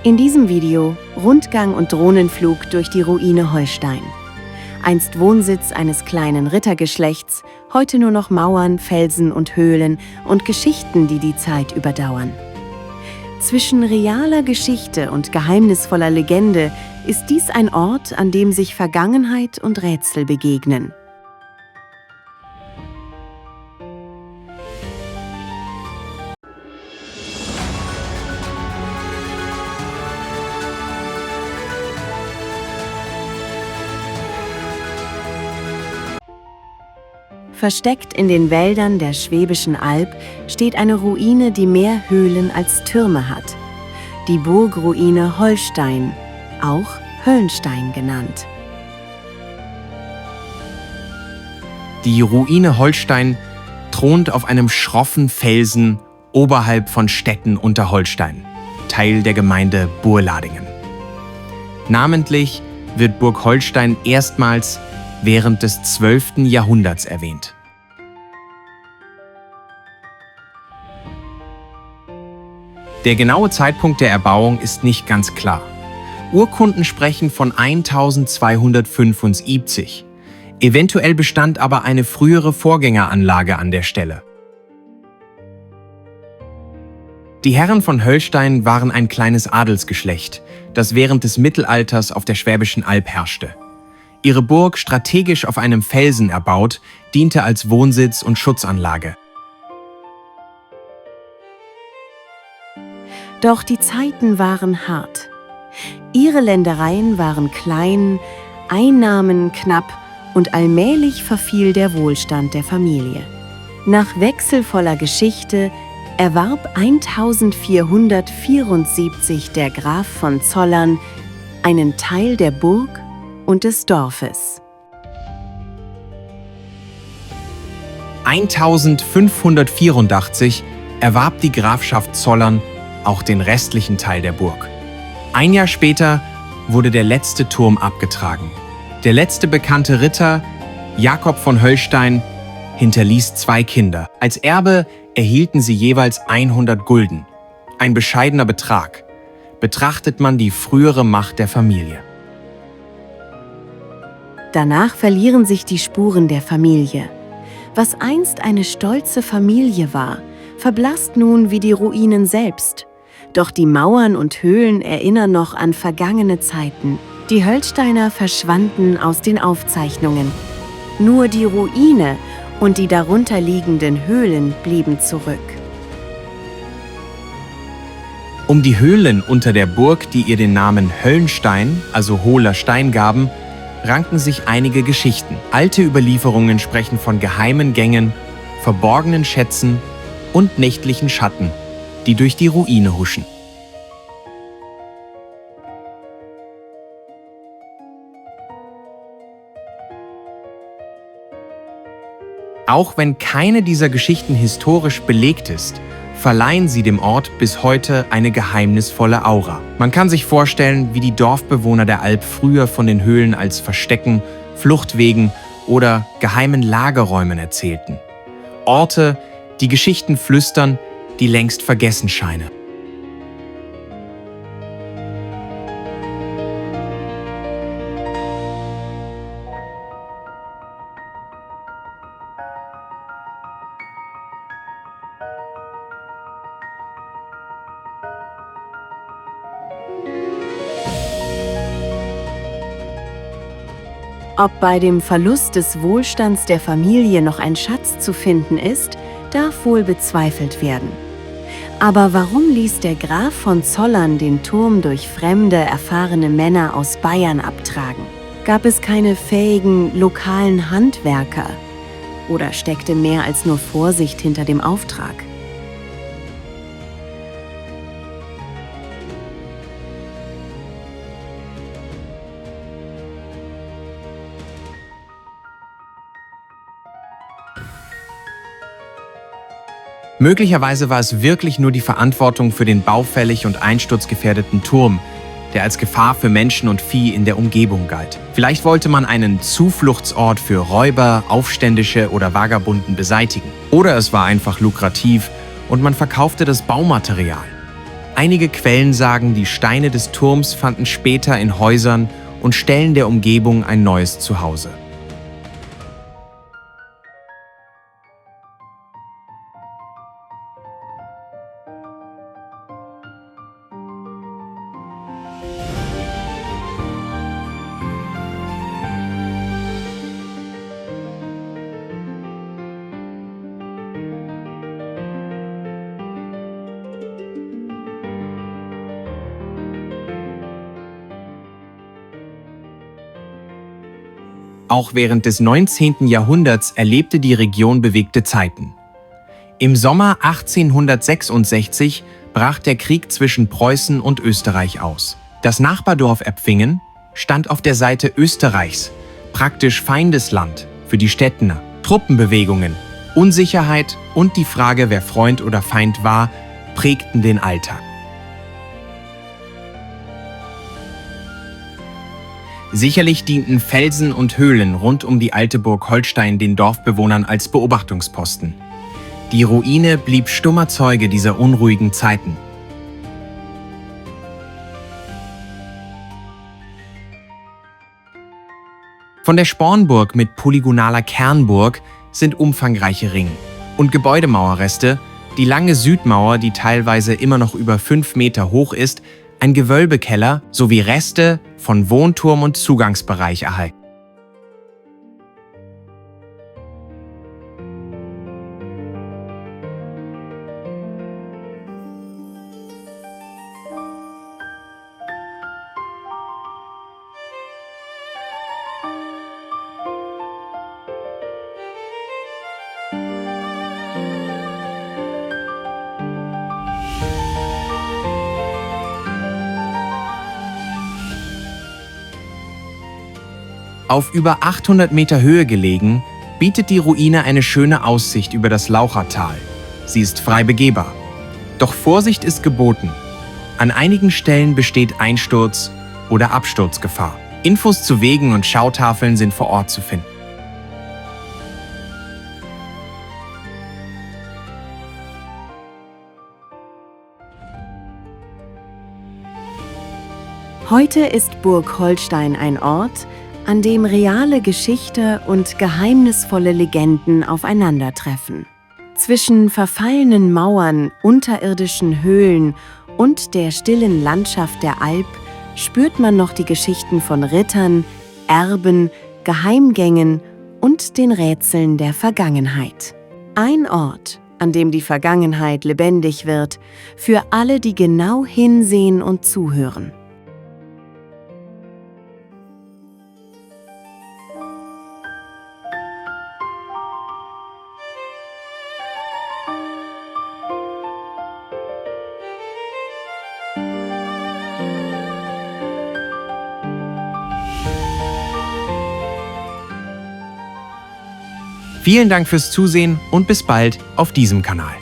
In diesem Video Rundgang und Drohnenflug durch die Ruine Holstein. Einst Wohnsitz eines kleinen Rittergeschlechts, heute nur noch Mauern, Felsen und Höhlen und Geschichten, die die Zeit überdauern. Zwischen realer Geschichte und geheimnisvoller Legende ist dies ein Ort, an dem sich Vergangenheit und Rätsel begegnen. Versteckt in den Wäldern der Schwäbischen Alb steht eine Ruine, die mehr Höhlen als Türme hat. Die Burgruine Holstein, auch Höllenstein genannt. Die Ruine Holstein thront auf einem schroffen Felsen oberhalb von Stetten unter Holstein, Teil der Gemeinde Burladingen. Namentlich wird Burg Holstein erstmals während des 12. Jahrhunderts erwähnt. Der genaue Zeitpunkt der Erbauung ist nicht ganz klar. Urkunden sprechen von 1275. Eventuell bestand aber eine frühere Vorgängeranlage an der Stelle. Die Herren von Höllstein waren ein kleines Adelsgeschlecht, das während des Mittelalters auf der Schwäbischen Alb herrschte. Ihre Burg, strategisch auf einem Felsen erbaut, diente als Wohnsitz und Schutzanlage. Doch die Zeiten waren hart. Ihre Ländereien waren klein, Einnahmen knapp und allmählich verfiel der Wohlstand der Familie. Nach wechselvoller Geschichte erwarb 1474 der Graf von Zollern einen Teil der Burg und des Dorfes. 1584 erwarb die Grafschaft Zollern auch den restlichen Teil der Burg. Ein Jahr später wurde der letzte Turm abgetragen. Der letzte bekannte Ritter, Jakob von Höllstein, hinterließ 2 Kinder. Als Erbe erhielten sie jeweils 100 Gulden. Ein bescheidener Betrag, betrachtet man die frühere Macht der Familie. Danach verlieren sich die Spuren der Familie. Was einst eine stolze Familie war, verblasst nun wie die Ruinen selbst. Doch die Mauern und Höhlen erinnern noch an vergangene Zeiten. Die Höllsteiner verschwanden aus den Aufzeichnungen. Nur die Ruine und die darunter liegenden Höhlen blieben zurück. Um die Höhlen unter der Burg, die ihr den Namen Höllenstein, also hohler Stein, gaben, ranken sich einige Geschichten. Alte Überlieferungen sprechen von geheimen Gängen, verborgenen Schätzen und nächtlichen Schatten, die durch die Ruine huschen. Auch wenn keine dieser Geschichten historisch belegt ist, verleihen sie dem Ort bis heute eine geheimnisvolle Aura. Man kann sich vorstellen, wie die Dorfbewohner der Alb früher von den Höhlen als Verstecken, Fluchtwegen oder geheimen Lagerräumen erzählten. Orte, die Geschichten flüstern, die längst vergessen scheinen. Ob bei dem Verlust des Wohlstands der Familie noch ein Schatz zu finden ist, darf wohl bezweifelt werden. Aber warum ließ der Graf von Zollern den Turm durch fremde, erfahrene Männer aus Bayern abtragen? Gab es keine fähigen, lokalen Handwerker? Oder steckte mehr als nur Vorsicht hinter dem Auftrag? Möglicherweise war es wirklich nur die Verantwortung für den baufällig und einsturzgefährdeten Turm, der als Gefahr für Menschen und Vieh in der Umgebung galt. Vielleicht wollte man einen Zufluchtsort für Räuber, Aufständische oder Vagabunden beseitigen. Oder es war einfach lukrativ und man verkaufte das Baumaterial. Einige Quellen sagen, die Steine des Turms fanden später in Häusern und Stellen der Umgebung ein neues Zuhause. Auch während des 19. Jahrhunderts erlebte die Region bewegte Zeiten. Im Sommer 1866 brach der Krieg zwischen Preußen und Österreich aus. Das Nachbardorf Epfingen stand auf der Seite Österreichs, praktisch Feindesland für die Stettener. Truppenbewegungen, Unsicherheit und die Frage, wer Freund oder Feind war, prägten den Alltag. Sicherlich dienten Felsen und Höhlen rund um die alte Burg Holstein den Dorfbewohnern als Beobachtungsposten. Die Ruine blieb stummer Zeuge dieser unruhigen Zeiten. Von der Spornburg mit polygonaler Kernburg sind umfangreiche Ring- und Gebäudemauerreste, die lange Südmauer, die teilweise immer noch über 5 Meter hoch ist, ein Gewölbekeller sowie Reste von Wohnturm und Zugangsbereich erhalten. Auf über 800 Meter Höhe gelegen, bietet die Ruine eine schöne Aussicht über das Lauchertal. Sie ist frei begehbar. Doch Vorsicht ist geboten. An einigen Stellen besteht Einsturz- oder Absturzgefahr. Infos zu Wegen und Schautafeln sind vor Ort zu finden. Heute ist Burg Holstein ein Ort, an dem reale Geschichte und geheimnisvolle Legenden aufeinandertreffen. Zwischen verfallenen Mauern, unterirdischen Höhlen und der stillen Landschaft der Alp spürt man noch die Geschichten von Rittern, Erben, Geheimgängen und den Rätseln der Vergangenheit. Ein Ort, an dem die Vergangenheit lebendig wird, für alle, die genau hinsehen und zuhören. Vielen Dank fürs Zusehen und bis bald auf diesem Kanal.